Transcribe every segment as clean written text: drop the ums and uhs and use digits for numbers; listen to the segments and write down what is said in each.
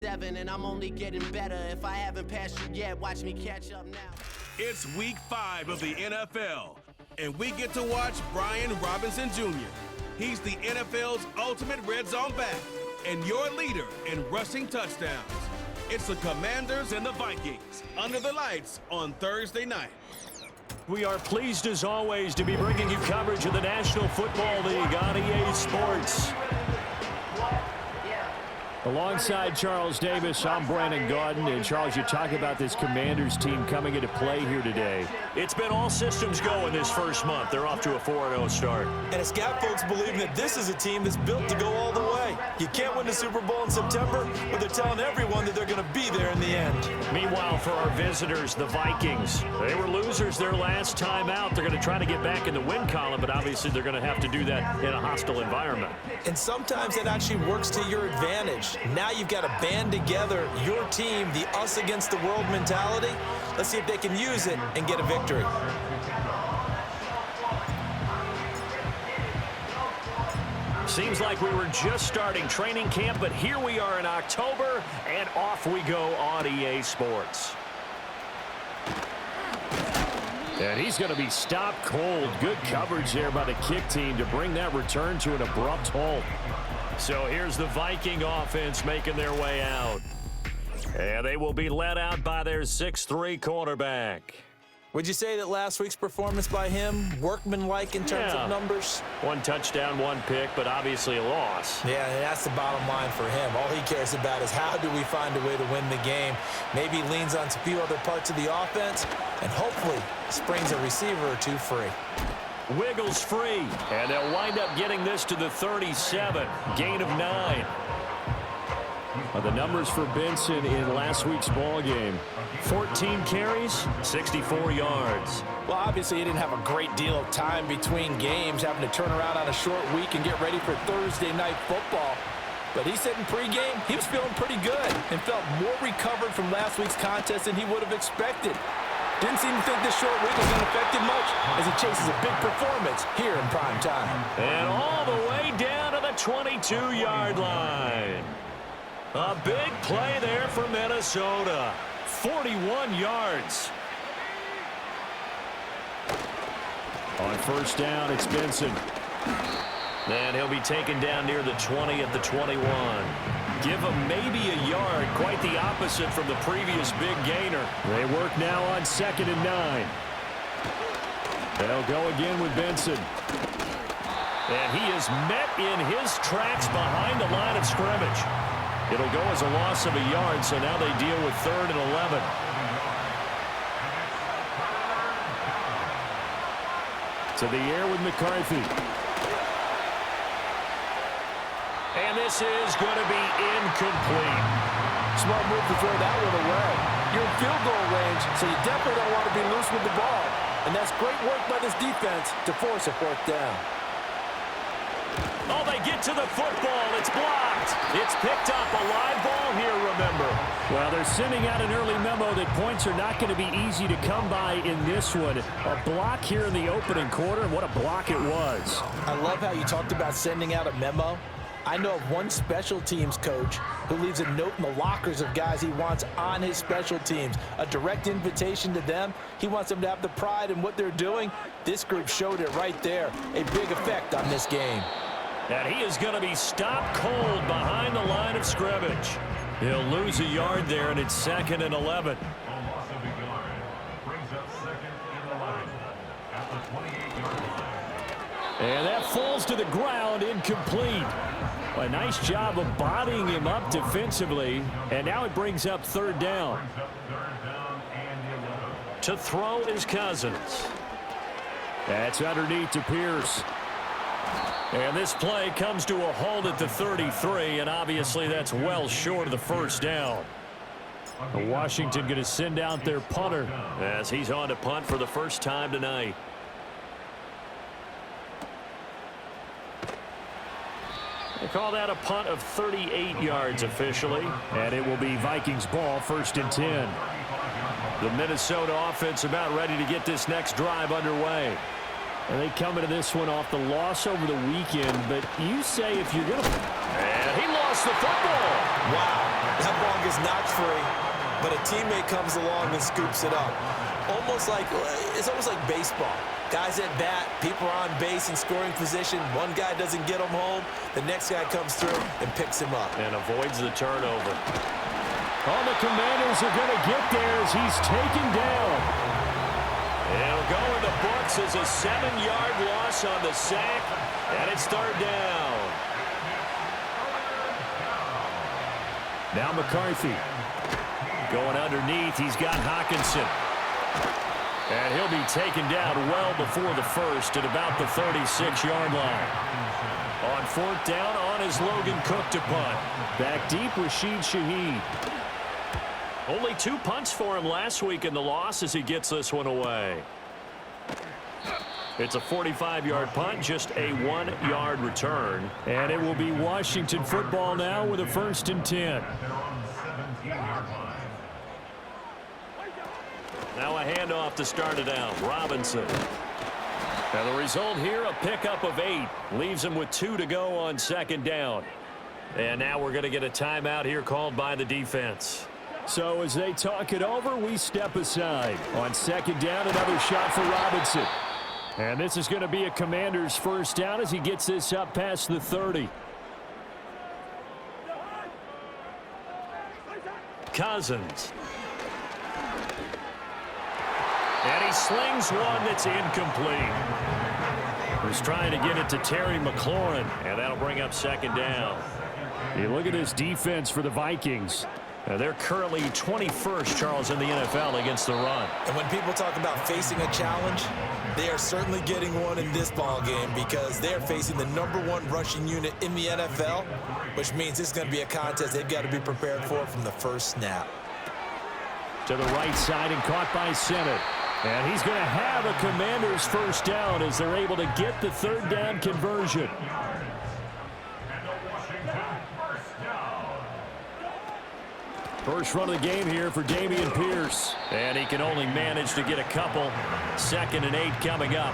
7 and I'm only getting better. If I haven't passed you yet, watch me catch up now. It's week 5 of the NFL, and we get to watch Brian Robinson Jr. He's the NFL's ultimate red zone back and your leader in rushing touchdowns. It's the Commanders and the Vikings under the lights on Thursday night. We are pleased as always to be bringing you coverage of the National Football League on EA Sports. Alongside Charles Davis, I'm Brandon Gaudin. And Charles, you talk about this Commanders team coming into play here today. It's been all systems go in this first month. They're off to a 4-0 start. And it's got folks believing that this is a team that's built to go all the way. You can't win the Super Bowl in September, but they're telling everyone that they're going to be there in the end. Meanwhile, for our visitors, the Vikings, they were losers their last time out. They're going to try to get back in the win column, but obviously they're going to have to do that in a hostile environment. And sometimes that actually works to your advantage. Now you've got to band together your team, the us against the world mentality. Let's see if they can use it and get a victory. Seems like we were just starting training camp, but here we are in October, and off we go on EA Sports. And he's going to be stopped cold. Good coverage there by the kick team to bring that return to an abrupt halt. So here's the Viking offense making their way out. And they will be led out by their 6'3" quarterback. Would you say that last week's performance by him, workmanlike in terms of numbers? 1 touchdown, 1 pick, but obviously a loss. Yeah, and that's the bottom line for him. All he cares about is how do we find a way to win the game. Maybe he leans on a few other parts of the offense, and hopefully springs a receiver or two free. Wiggles free, and they'll wind up getting this to the 37. Gain of 9. The numbers for Benson in last week's ball game: 14 carries, 64 yards. Well, obviously he didn't have a great deal of time between games, having to turn around on a short week and get ready for Thursday night football. But he said in pregame he was feeling pretty good and felt more recovered from last week's contest than he would have expected. Didn't seem to think this short week was going to affect him much as he chases a big performance here in prime time. And all the way down to the 22-yard line. A big play there for Minnesota. 41 yards. On first down, it's Benson. And he'll be taken down near the 20 at the 21. Give him maybe a yard, quite the opposite from the previous big gainer. They work now on 2nd and 9. They'll go again with Benson. And he is met in his tracks behind the line of scrimmage. It'll go as a loss of a yard, so now they deal with 3rd and 11. To the air with McCarthy. And this is going to be incomplete. Smart move to throw that one away. You're in field goal range, so you definitely don't want to be loose with the ball. And that's great work by this defense to force a 4th down. Oh, they get to the football. It's blocked. It's picked up. A live ball here, remember. Well, they're sending out an early memo that points are not going to be easy to come by in this one. A block here in the opening quarter. What a block it was. I love how you talked about sending out a memo. I know of one special teams coach who leaves a note in the lockers of guys he wants on his special teams. A direct invitation to them. He wants them to have the pride in what they're doing. This group showed it right there. A big effect on this game. And he is going to be stopped cold behind the line of scrimmage. He'll lose a yard there, and it's 2nd and 11. And that falls to the ground, incomplete. A nice job of bodying him up defensively, and now it brings up 3rd down. To throw is Cousins. That's underneath to Pierce. And this play comes to a halt at the 33, and obviously that's well short of the 1st down. Washington going to send out their punter as he's on to punt for the first time tonight. They call that a punt of 38 yards officially, and it will be Vikings ball, 1st and 10. The Minnesota offense about ready to get this next drive underway. And they come into this one off the loss over the weekend, but you say if you're going to... And he lost the football. Wow, that ball is knocked free, but a teammate comes along and scoops it up. It's almost like baseball. Guys at bat, people are on base in scoring position. One guy doesn't get him home. The next guy comes through and picks him up. And avoids the turnover. All the Commanders are going to get there as he's taken down. It'll go in the books as a 7-yard loss on the sack, and it's third down. Now McCarthy. Going underneath, he's got Hockenson. And he'll be taken down well before the first at about the 36-yard line. On fourth down, on is Logan Cook to punt. Back deep, Rashid Shaheed. Only 2 punts for him last week in the loss as he gets this one away. It's a 45-yard punt, just a 1-yard return. And it will be Washington football now with a 1st and 10. Now a handoff to start it out. Robinson. Now the result here, a pickup of 8. Leaves him with 2 to go on 2nd down. And now we're going to get a timeout here called by the defense. So as they talk it over, we step aside. On 2nd down, another shot for Robinson. And this is going to be a Commander's 1st down as he gets this up past the 30. Cousins. And he slings one that's incomplete. He's trying to get it to Terry McLaurin, and that'll bring up 2nd down. You look at this defense for the Vikings. They're currently 21st, Charles, in the NFL against the run. And when people talk about facing a challenge, they are certainly getting one in this ball game because they're facing the #1 rushing unit in the NFL, which means this is going to be a contest they've got to be prepared for from the first snap. To the right side and caught by Senate. And he's going to have a Commander's 1st down as they're able to get the 3rd down conversion. First run of the game here for Dameon Pierce. And he can only manage to get a couple. 2nd and 8 coming up.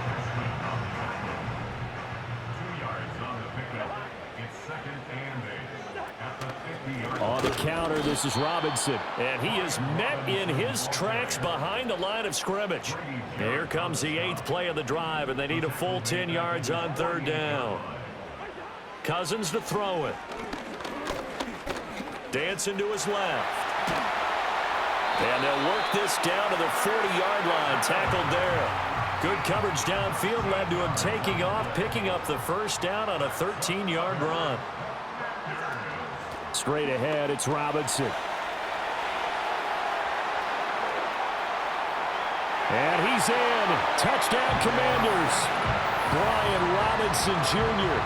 On the counter, this is Robinson. And he is met in his tracks behind the line of scrimmage. Here comes the 8th play of the drive, and they need a full 10 yards on 3rd down. Cousins to throw it. Dancing to his left. And they'll work this down to the 40-yard line. Tackled there. Good coverage downfield led to him taking off, picking up the 1st down on a 13-yard run. Straight ahead, it's Robinson. And he's in. Touchdown, Commanders. Brian Robinson Jr.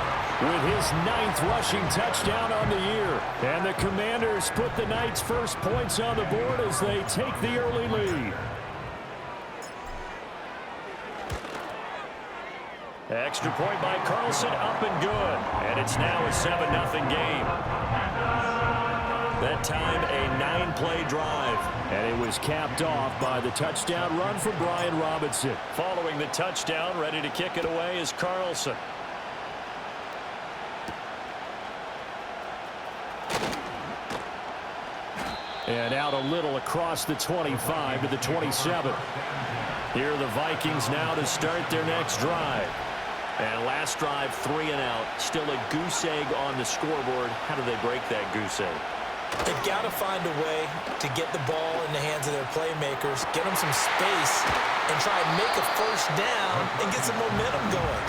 with his 9th rushing touchdown on the year. And the Commanders put the Knights' first points on the board as they take the early lead. Extra point by Carlson, up and good. And it's now a 7-0 game. That time, a 9-play drive. And it was capped off by the touchdown run from Brian Robinson. Following the touchdown, ready to kick it away is Carlson. And out a little across the 25 to the 27. Here are the Vikings now to start their next drive. And last drive, 3 and out. Still a goose egg on the scoreboard. How do they break that goose egg? They've got to find a way to get the ball in the hands of their playmakers, get them some space, and try and make a 1st down and get some momentum going.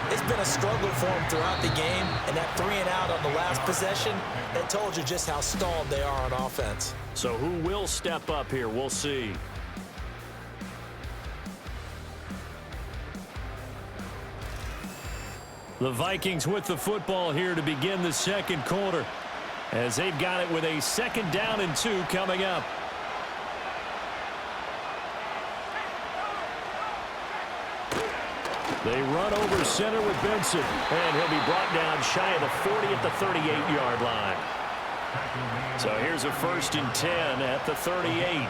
It's been a struggle for them throughout the game, and that 3 and out on the last possession, that told you just how stalled they are on offense. So who will step up here? We'll see. The Vikings with the football here to begin the 2nd quarter, as they've got it with a 2nd down and 2 coming up. They run over center with Benson. And he'll be brought down shy of the 40 at the 38-yard line. So here's a 1st and 10 at the 38.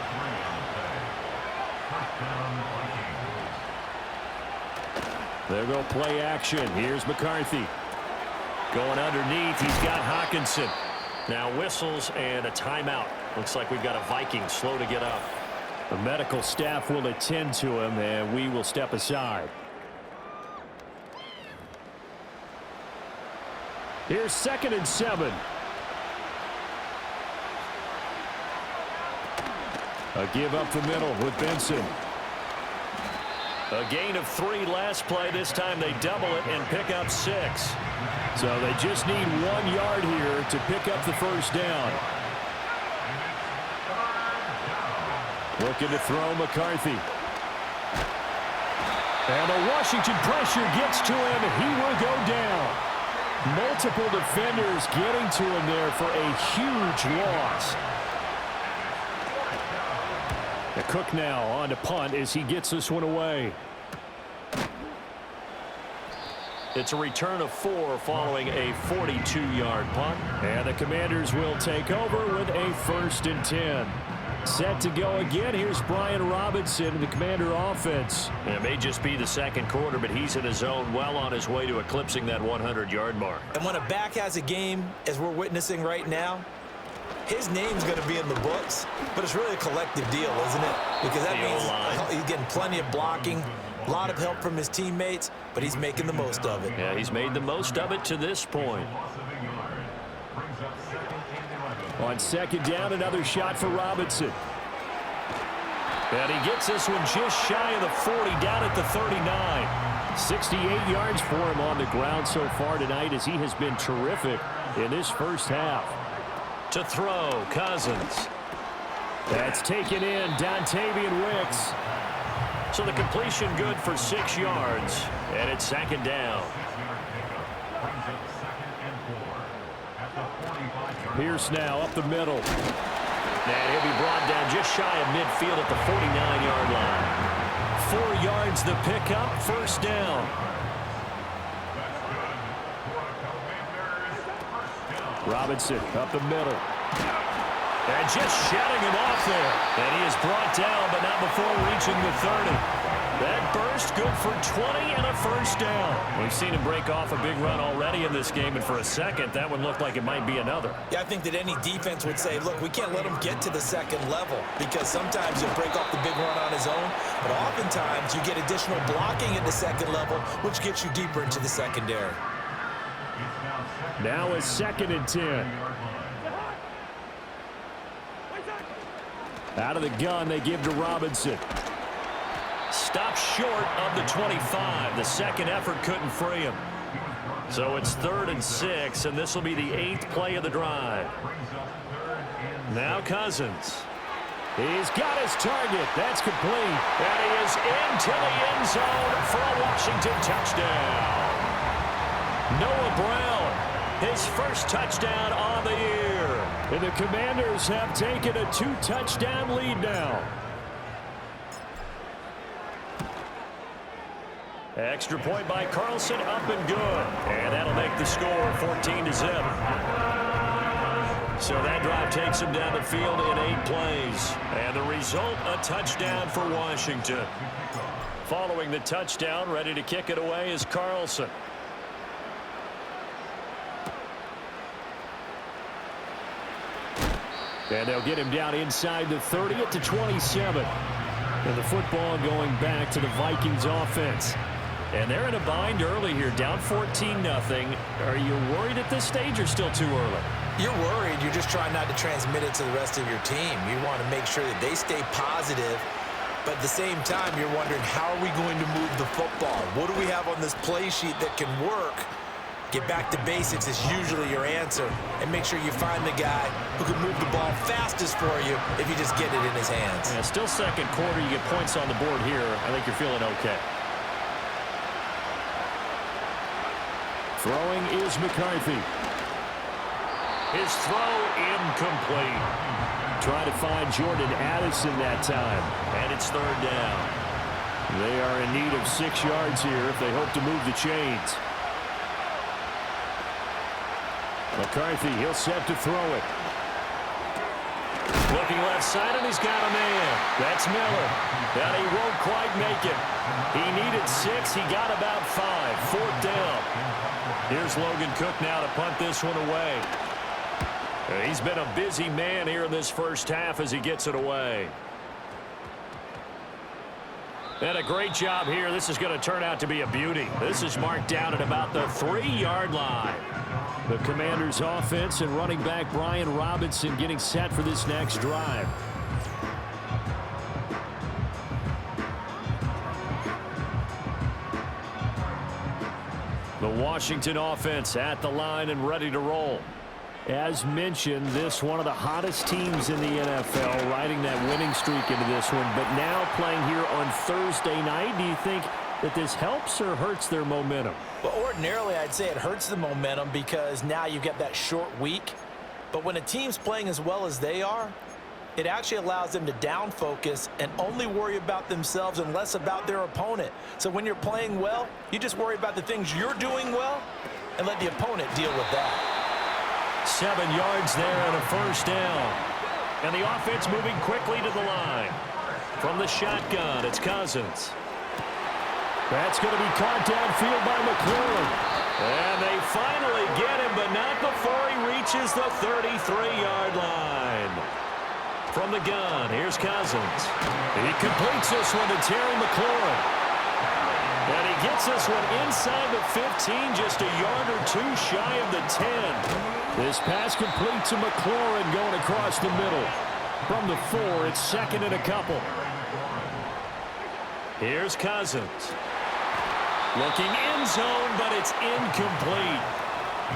They'll go play action. Here's McCarthy. Going underneath, he's got Hockenson. Now whistles and a timeout. Looks like we've got a Viking slow to get up. The medical staff will attend to him, and we will step aside. Here's 2nd and 7. A give up the middle with Benson. A gain of 3 last play. This time they double it and pick up 6. So they just need 1 yard here to pick up the first down. Looking to throw McCarthy. And the Washington pressure gets to him. He will go down. Multiple defenders getting to him there for a huge loss. The Cook now on to punt as he gets this one away. It's a return of 4 following a 42-yard punt. And the Commanders will take over with a 1st and 10. Set to go again. Here's Brian Robinson in the Commander offense. It may just be the 2nd quarter, but he's in his zone, well on his way to eclipsing that 100-yard mark. And when a back has a game, as we're witnessing right now, his name's going to be in the books, but it's really a collective deal, isn't it? Because that means he's getting plenty of blocking, a lot of help from his teammates, but he's making the most of it. Yeah, he's made the most of it to this point. On 2nd down, another shot for Robinson. And he gets this one just shy of the 40, down at the 39. 68 yards for him on the ground so far tonight as he has been terrific in this first half. To throw, Cousins. That's taken in, Dontavian Wicks. So the completion good for 6 yards, and it's 2nd down. Pierce now up the middle. And he'll be brought down just shy of midfield at the 49-yard line. 4 yards the pickup, 1st down. Robinson up the middle. And just shutting him off there. And he is brought down, but not before reaching the 30. That burst good for 20 and a 1st down. We've seen him break off a big run already in this game, and for a second, that one looked like it might be another. Yeah, I think that any defense would say, look, we can't let him get to the 2nd level because sometimes he'll break off the big run on his own, but oftentimes you get additional blocking at the 2nd level, which gets you deeper into the secondary. Now it's 2nd and 10. Out of the gun, they give to Robinson. Stopped short of the 25. The 2nd effort couldn't free him. So it's 3rd and 6, and this will be the 8th play of the drive. Now Cousins. He's got his target. That's complete. And he is into the end zone for a Washington touchdown. Noah Brown, his first touchdown on the year. And the Commanders have taken a 2-touchdown lead now. Extra point by Carlson, up and good. And that'll make the score 14-0. So that drive takes him down the field in 8 plays. And the result, a touchdown for Washington. Following the touchdown, ready to kick it away is Carlson. And they'll get him down inside the 30 at the 27. And the football going back to the Vikings offense. And they're in a bind early here, down 14-0. Are you worried at this stage or still too early? You're worried. You're just trying not to transmit it to the rest of your team. You want to make sure that they stay positive. But at the same time, you're wondering, how are we going to move the football? What do we have on this play sheet that can work? Get back to basics is usually your answer. And make sure you find the guy who can move the ball fastest for you if you just get it in his hands. Yeah, still 2nd quarter. You get points on the board here. I think you're feeling okay. Throwing is McCarthy. His throw incomplete. Trying to find Jordan Addison that time. And it's 3rd down. They are in need of 6 yards here if they hope to move the chains. McCarthy, he'll set to throw it. Looking left side, and he's got a man. That's Miller. And he won't quite make it. He needed 6. He got about 5. 4th down. Here's Logan Cook now to punt this one away. He's been a busy man here in this first half as he gets it away. And a great job here. This is going to turn out to be a beauty. This is marked down at about the 3-yard line. The Commanders' offense and running back Brian Robinson getting set for this next drive. The Washington offense at the line and ready to roll. As mentioned, this one of the hottest teams in the NFL, riding that winning streak into this one, but now playing here on Thursday night. Do you think that this helps or hurts their momentum? Well, ordinarily, I'd say it hurts the momentum because now you get that short week. But when a team's playing as well as they are, it actually allows them to down focus and only worry about themselves and less about their opponent. So when you're playing well, you just worry about the things you're doing well and let the opponent deal with that. 7 yards there and a first down. And the offense moving quickly to the line. From the shotgun, it's Cousins. That's going to be caught downfield by McLaurin. And they finally get him, but not before he reaches the 33-yard line. From the gun, here's Cousins. He completes this one to Terry McLaurin. And he gets this one inside the 15, just a yard or two shy of the 10. This pass complete to McLaurin going across the middle. From the 4, it's second and a couple. Here's Cousins. Looking end zone, but it's incomplete.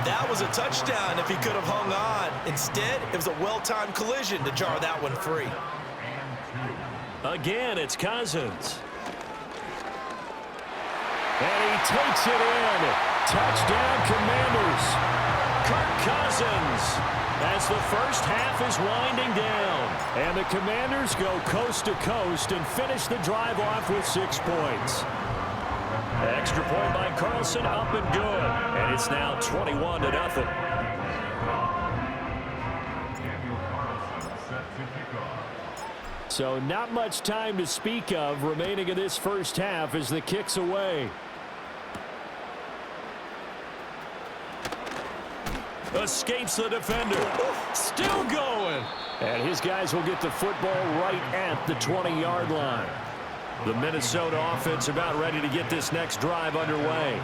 That was a touchdown if he could have hung on. Instead, it was a well-timed collision to jar that one free. Again, it's Cousins. And he takes it in. Touchdown, Commanders. Kirk Cousins as the first half is winding down. And the Commanders go coast to coast and finish the drive off with 6 points. Extra point by Carlson, up and good. And it's now 21-0. So not much time to speak of remaining in this first half as the kick's away. Escapes the defender. Still going. And his guys will get the football right at the 20-yard line. The Minnesota offense about ready to get this next drive underway.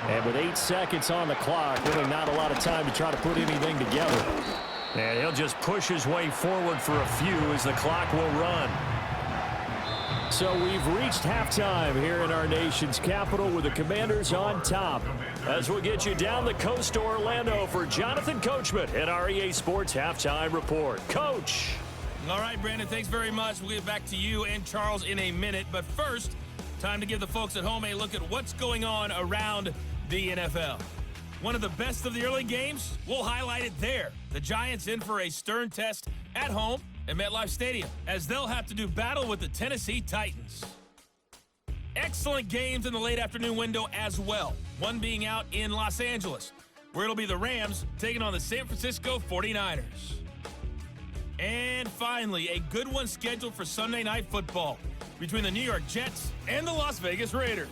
And with 8 seconds on the clock, really not a lot of time to try to put anything together. And he'll just push his way forward for a few as the clock will run. So we've reached halftime here in our nation's capital with the Commanders on top. As we'll get you down the coast to Orlando for Jonathan Coachman at our EA Sports Halftime Report. Coach. All right, Brandon, thanks very much. We'll get back to you and Charles in a minute. But first, time to give the folks at home a look at what's going on around the NFL. One of the best of the early games, we'll highlight it there. The Giants in for a stern test at home at MetLife Stadium, as they'll have to do battle with the Tennessee Titans. Excellent games in the late afternoon window as well. One being out in Los Angeles, where it'll be the Rams taking on the San Francisco 49ers. And finally, a good one scheduled for Sunday Night Football between the New York Jets and the Las Vegas Raiders.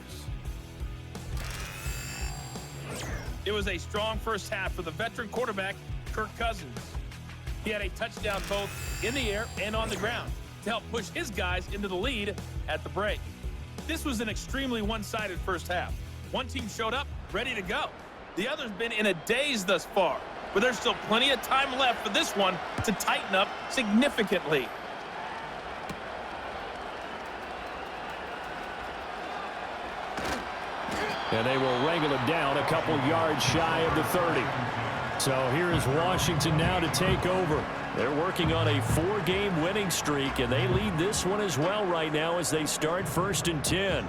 It was a strong first half for the veteran quarterback, Kirk Cousins. He had a touchdown both in the air and on the ground to help push his guys into the lead at the break. This was an extremely one-sided first half. One team showed up ready to go. The other's been in a daze thus far, but there's still plenty of time left for this one to tighten up significantly. And they will wrangle it down a couple yards shy of the 30. So here is Washington now to take over. They're working on a 4-game winning streak, and they lead this one as well right now as they start 1st and 10.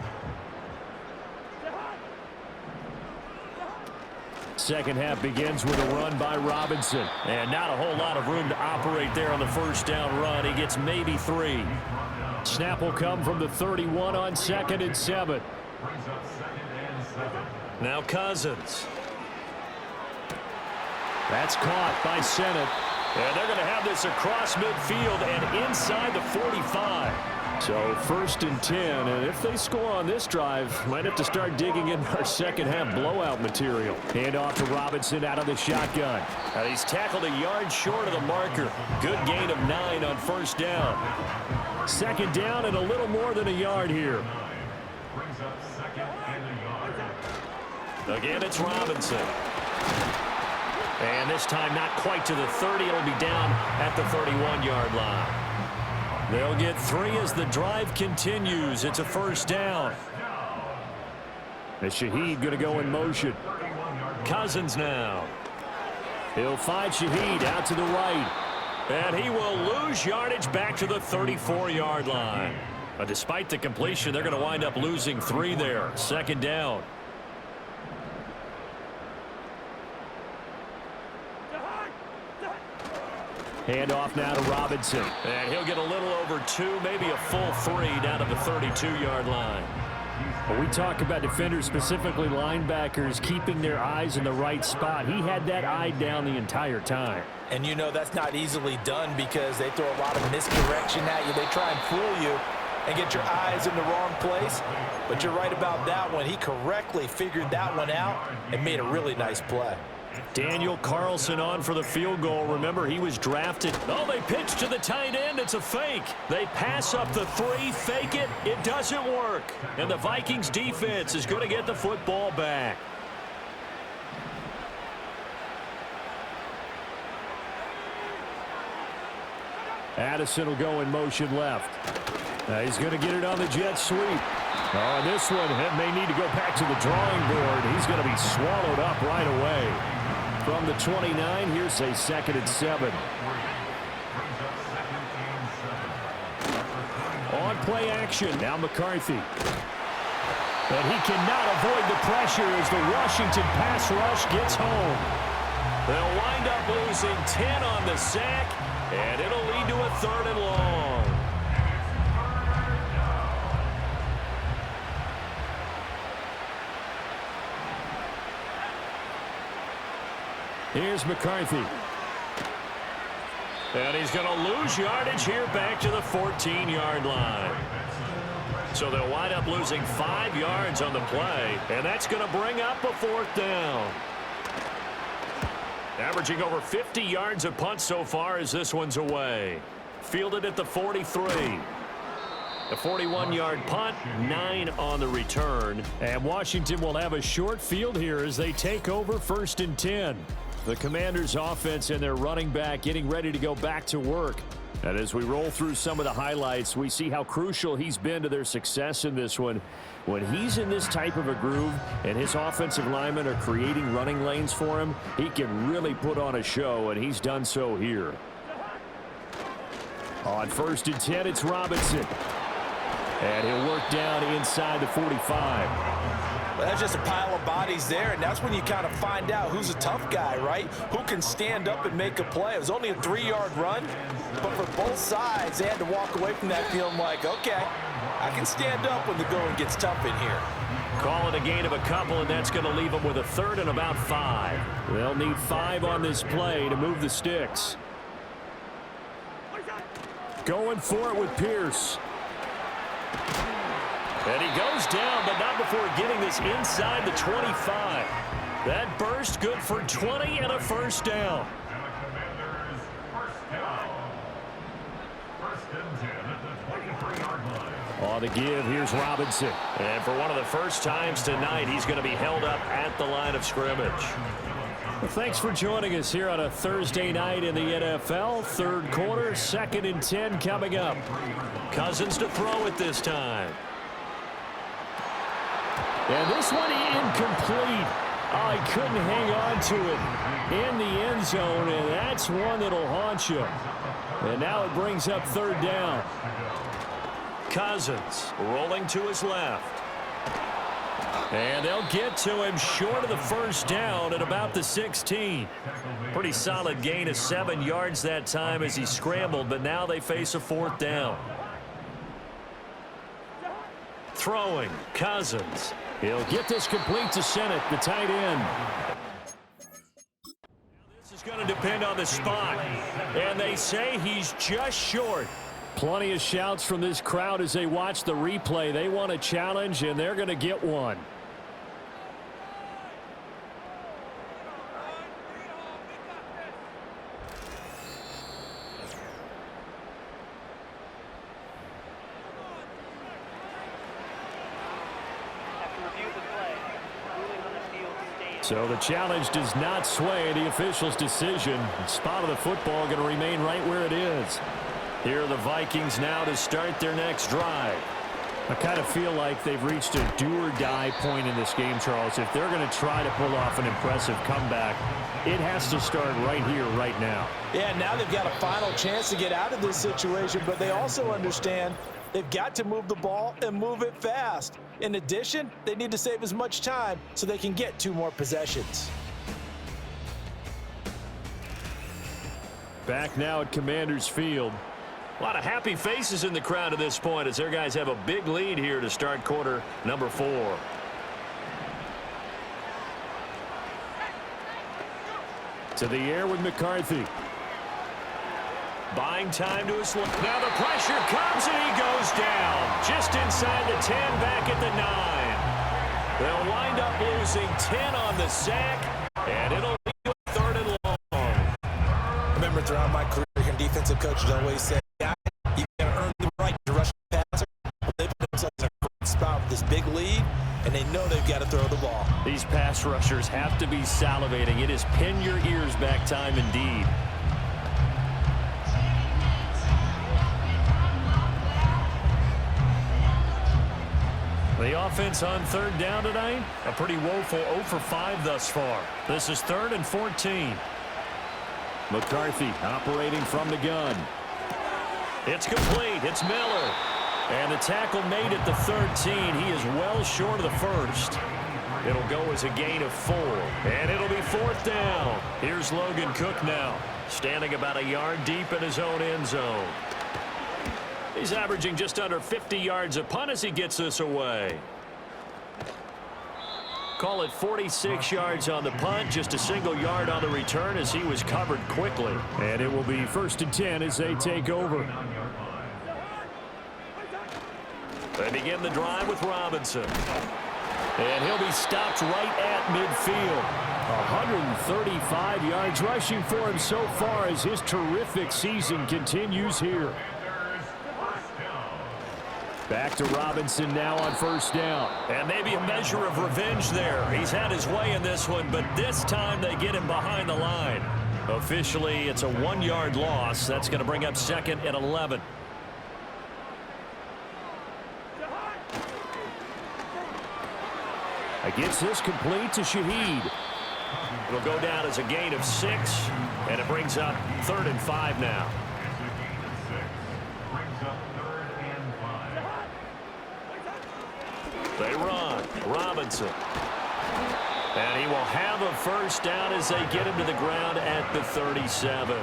Second half begins with a run by Robinson. And not a whole lot of room to operate there on the first down run. He gets maybe 3. Snap will come from the 31 on 2nd and 7. Now Cousins. That's caught by Sennett. And they're going to have this across midfield and inside the 45. So 1st and 10, and if they score on this drive, might have to start digging in our second half blowout material. Hand off to Robinson out of the shotgun. And he's tackled a yard short of the marker. Good gain of 9 on 1st down. 2nd down and a little more than a yard here. Again, it's Robinson. And this time not quite to the 30. It'll be down at the 31-yard line. They'll get 3 as the drive continues. It's a 1st down. And Shaheed going to go in motion. Cousins now. He'll find Shaheed out to the right. And he will lose yardage back to the 34-yard line. But despite the completion, they're going to wind up losing 3 there. 2nd down. Hand off now to Robinson. And he'll get a little over 2, maybe a full 3 down to the 32-yard line. When we talk about defenders, specifically linebackers, keeping their eyes in the right spot, he had that eye down the entire time. And you know that's not easily done because they throw a lot of misdirection at you. They try and fool you and get your eyes in the wrong place. But you're right about that one. He correctly figured that one out and made a really nice play. Daniel Carlson on for the field goal. Remember, he was drafted. Oh, they pitch to the tight end. It's a fake. They pass up the 3, fake it. It doesn't work. And the Vikings defense is going to get the football back. Addison will go in motion left. He's going to get it on the jet sweep. Oh, this one may need to go back to the drawing board. He's going to be swallowed up right away. From the 29, here's a 2nd and 7. On play action, now McCarthy. And he cannot avoid the pressure as the Washington pass rush gets home. They'll wind up losing 10 on the sack, and it'll lead to a 3rd and long. Here's McCarthy. And he's going to lose yardage here back to the 14-yard line. So they'll wind up losing 5 yards on the play, and that's going to bring up a 4th down. Averaging over 50 yards a punt so far as this one's away. Fielded at the 43. A 41-yard punt, 9 on the return. And Washington will have a short field here as they take over 1st and 10. The Commanders' offense and their running back getting ready to go back to work. And as we roll through some of the highlights, we see how crucial he's been to their success in this one. When he's in this type of a groove and his offensive linemen are creating running lanes for him, he can really put on a show, and he's done so here. On 1st and 10, it's Robinson. And he'll work down inside the 45. Well, that's just a pile of bodies there, and that's when you kind of find out who's a tough guy, right? Who can stand up and make a play. It was only a 3-yard run, but for both sides, they had to walk away from that feeling like, okay, I can stand up when the going gets tough in here. Call it a gain of a couple, and that's going to leave them with a 3rd and about 5. They'll need 5 on this play to move the sticks. Going for it with Pierce. And he goes down, but not before getting this inside the 25. That burst good for 20 and a 1st down. On the give, here's Robinson. And for one of the first times tonight, he's going to be held up at the line of scrimmage. Well, thanks for joining us here on a Thursday night in the NFL. 3rd quarter, 2nd and 10 coming up. Cousins to throw it this time. And this one incomplete. Oh, he couldn't hang on to it in the end zone, and that's one that'll haunt you. And now it brings up 3rd down. Cousins rolling to his left. And they'll get to him short of the 1st down at about the 16. Pretty solid gain of 7 yards that time as he scrambled, but now they face a 4th down. Throwing, Cousins. He'll get this complete to Sennett, the tight end. This is going to depend on the spot. And they say he's just short. Plenty of shouts from this crowd as they watch the replay. They want a challenge, and they're going to get one. So the challenge does not sway the official's decision. The spot of the football going to remain right where it is. Here are the Vikings now to start their next drive. I kind of feel like they've reached a do-or-die point in this game, Charles. If they're going to try to pull off an impressive comeback, it has to start right here, right now. Yeah, now they've got a final chance to get out of this situation, but they also understand they've got to move the ball and move it fast. In addition, they need to save as much time so they can get 2 more possessions. Back now at Commanders Field. A lot of happy faces in the crowd at this point as their guys have a big lead here to start quarter number 4. To the air with McCarthy. Buying time to his left. Now the pressure comes and he goes down. Just inside the 10, back at the 9. They'll wind up losing 10 on the sack, and it'll be 3rd and long. I remember throughout my career, defensive coaches always say, "Yeah, you got to earn the right to rush the passer." They put themselves in a great spot with this big lead, and they know they've got to throw the ball. These pass rushers have to be salivating. It is pin your ears back time indeed. The offense on 3rd down tonight, a pretty woeful 0 for 5 thus far. This is 3rd and 14. McCarthy operating from the gun. It's complete. It's Miller. And the tackle made at the 13. He is well short of the 1st. It'll go as a gain of 4. And it'll be 4th down. Here's Logan Cook now, standing about a yard deep in his own end zone. He's averaging just under 50 yards a punt as he gets this away. Call it 46 yards on the punt, just a single yard on the return as he was covered quickly. And it will be 1st and 10 as they take over. They begin the drive with Robinson. And he'll be stopped right at midfield. 135 yards rushing for him so far as his terrific season continues here. Back to Robinson now on 1st down. And maybe a measure of revenge there. He's had his way in this one, but this time they get him behind the line. Officially, it's a 1-yard loss. That's going to bring up 2nd and 11. Gets this complete to Shaheed. It'll go down as a gain of 6, and it brings up 3rd and 5 now. They run. Robinson. And he will have a 1st down as they get him to the ground at the 37.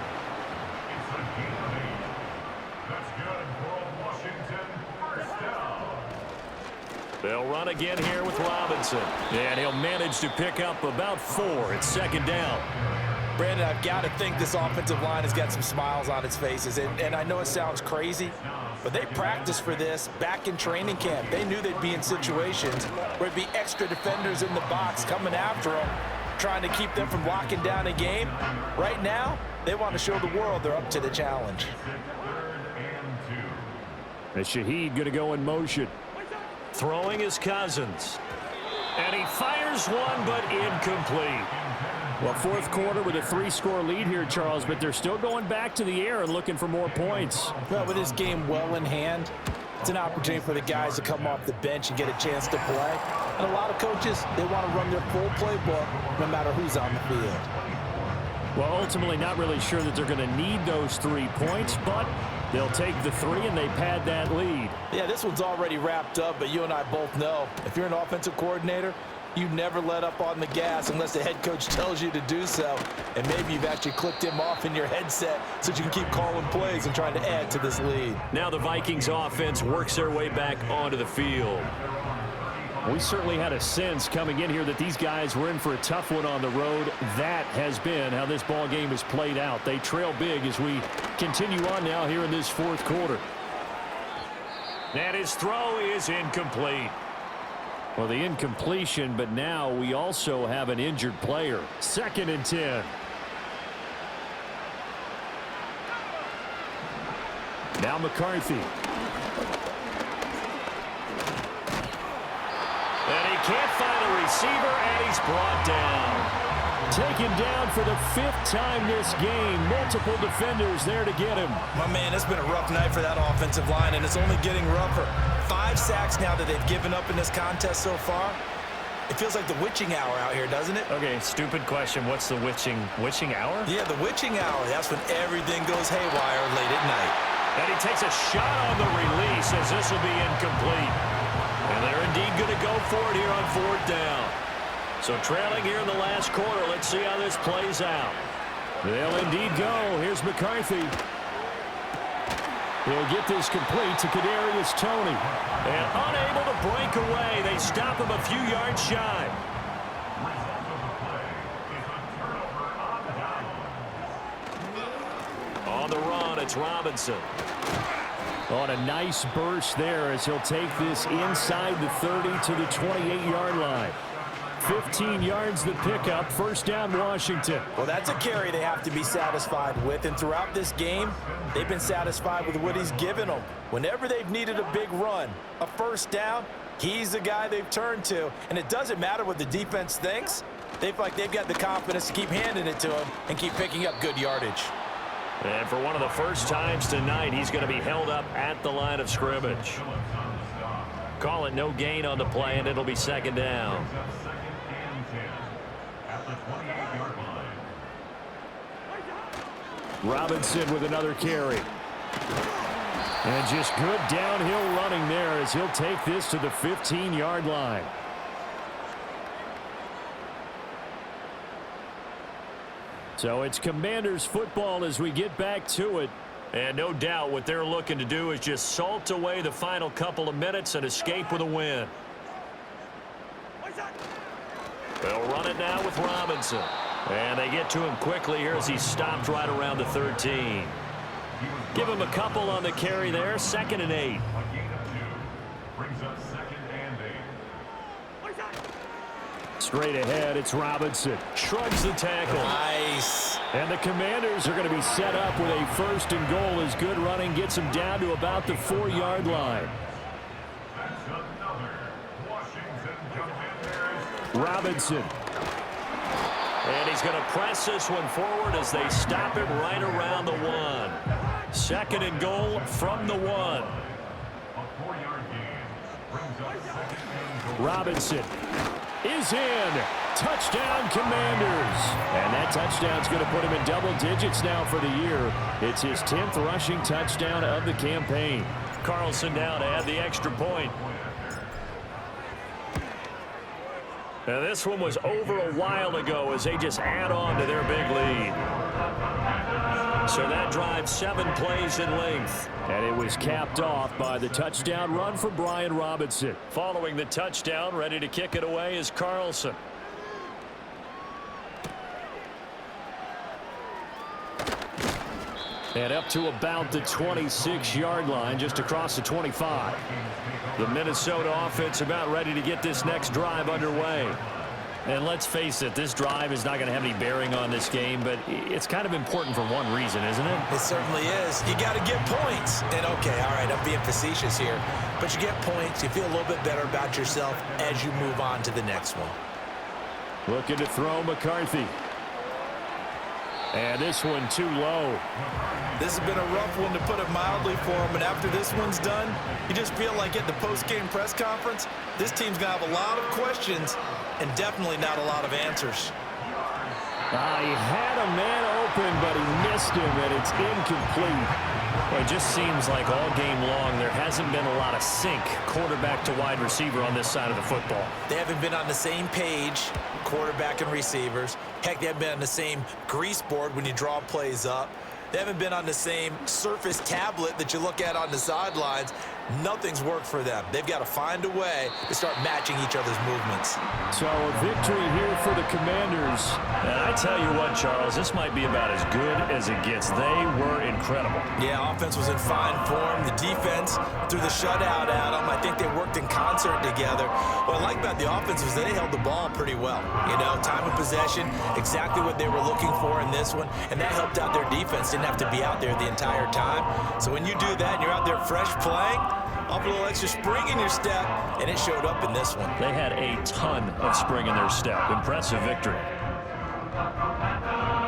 They'll run again here with Robinson. And he'll manage to pick up about 4. It's 2nd down. Brandon, I've got to think this offensive line has got some smiles on its faces. And I know it sounds crazy, but they practiced for this back in training camp. They knew they'd be in situations where it'd be extra defenders in the box coming after them, trying to keep them from locking down a game. Right now, they want to show the world they're up to the challenge. And Shaheed going to go in motion. Throwing is Cousins. And he fires one, but incomplete. Well, 4th quarter with a 3-score lead here, Charles, but they're still going back to the air and looking for more points. Well, with this game well in hand, it's an opportunity for the guys to come off the bench and get a chance to play. And a lot of coaches, they want to run their full playbook no matter who's on the field. Well, ultimately not really sure that they're going to need those 3 points, but they'll take the 3 and they pad that lead. Yeah, this one's already wrapped up, but you and I both know if you're an offensive coordinator, you never let up on the gas unless the head coach tells you to do so. And maybe you've actually clicked him off in your headset so you can keep calling plays and trying to add to this lead. Now the Vikings offense works their way back onto the field. We certainly had a sense coming in here that these guys were in for a tough one on the road. That has been how this ball game has played out. They trail big as we continue on now here in this 4th quarter. And his throw is incomplete. Well, the incompletion, but now we also have an injured player. 2nd and 10. Now McCarthy. And he can't find a receiver, and he's brought down. Taken down for the 5th time this game. Multiple defenders there to get him. My man, it's been a rough night for that offensive line, and it's only getting rougher. 5 sacks now that they've given up in this contest so far. It feels like the witching hour out here, doesn't it? Okay, stupid question. What's the witching hour? Yeah, the witching hour. That's when everything goes haywire late at night. And he takes a shot on the release as this will be incomplete. And they're indeed going to go for it here on 4th down. So trailing here in the last quarter. Let's see how this plays out. They'll indeed go. Here's McCarthy. He'll get this complete to Kadarius Toney. And unable to break away. They stop him a few yards shy. On the run, it's Robinson. On a nice burst there as he'll take this inside the 30 to the 28-yard line. 15 yards the pickup. 1st down, Washington. Well, that's a carry they have to be satisfied with. And throughout this game, they've been satisfied with what he's given them. Whenever they've needed a big run, a 1st down, he's the guy they've turned to. And it doesn't matter what the defense thinks. They feel like they've got the confidence to keep handing it to him and keep picking up good yardage. And for one of the first times tonight, he's going to be held up at the line of scrimmage. Call it no gain on the play, and it'll be 2nd down. Robinson with another carry. And just good downhill running there as he'll take this to the 15-yard line. So it's Commanders football as we get back to it. And no doubt what they're looking to do is just salt away the final couple of minutes and escape with a win. They'll run it now with Robinson. And they get to him quickly here as he stopped right around the 13. Give him a couple on the carry there. 2nd and 8. Straight ahead, it's Robinson. Shrugs the tackle. Nice. And the Commanders are going to be set up with a 1st and goal as good running gets them down to about the 4-yard line. Robinson. And he's going to press this one forward as they stop him right around the 1. 2nd and goal from the 1. Robinson is in. Touchdown, Commanders. And that touchdown's going to put him in double digits now for the year. It's his 10th rushing touchdown of the campaign. Carlson now to add the extra point. Now this one was over a while ago as they just add on to their big lead. So that drives 7 plays in length. And it was capped off by the touchdown run from Brian Robinson. Following the touchdown, ready to kick it away is Carlson. And up to about the 26-yard line, just across the 25. The Minnesota offense about ready to get this next drive underway. And let's face it, this drive is not going to have any bearing on this game, but it's kind of important for one reason, isn't it? It certainly is. You got to get points. And, okay, all right, I'm being facetious here. But you get points, you feel a little bit better about yourself as you move on to the next one. Looking to throw McCarthy. And this one too low. This has been a rough one, to put it mildly, for him. And after this one's done, you just feel like at the post-game press conference, this team's going to have a lot of questions and definitely not a lot of answers. He had a man open, but he missed him, and it's incomplete. Well, it just seems like all game long there hasn't been a lot of sync quarterback to wide receiver on this side of the football. They haven't been on the same page, quarterback and receivers. Heck, they haven't been on the same grease board when you draw plays up. They haven't been on the same Surface tablet that you look at on the sidelines. Nothing's worked for them. They've got to find a way to start matching each other's movements. So a victory here for the Commanders. And I tell you what, Charles, this might be about as good as it gets. They were incredible. Yeah, offense was in fine form. The defense threw the shutout at them. I think they worked in concert together. What I like about the offense was that they held the ball pretty well. You know, time of possession, exactly what they were looking for in this one, and that helped out their defense. Didn't have to be out there the entire time. So when you do that and you're out there fresh playing, up a little extra spring in your step, and it showed up in this one. They had a ton of spring in their step. Impressive victory.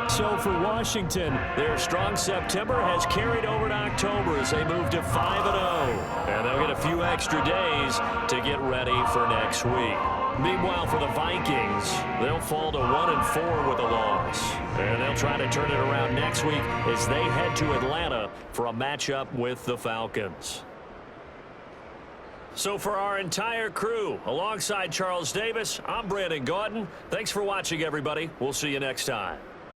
So for Washington, their strong September has carried over to October as they move to 5-0. And they'll get a few extra days to get ready for next week. Meanwhile, for the Vikings, they'll fall to 1-4 with a loss. And they'll try to turn it around next week as they head to Atlanta for a matchup with the Falcons. So for our entire crew, alongside Charles Davis, I'm Brandon Gaudin. Thanks for watching, everybody. We'll see you next time.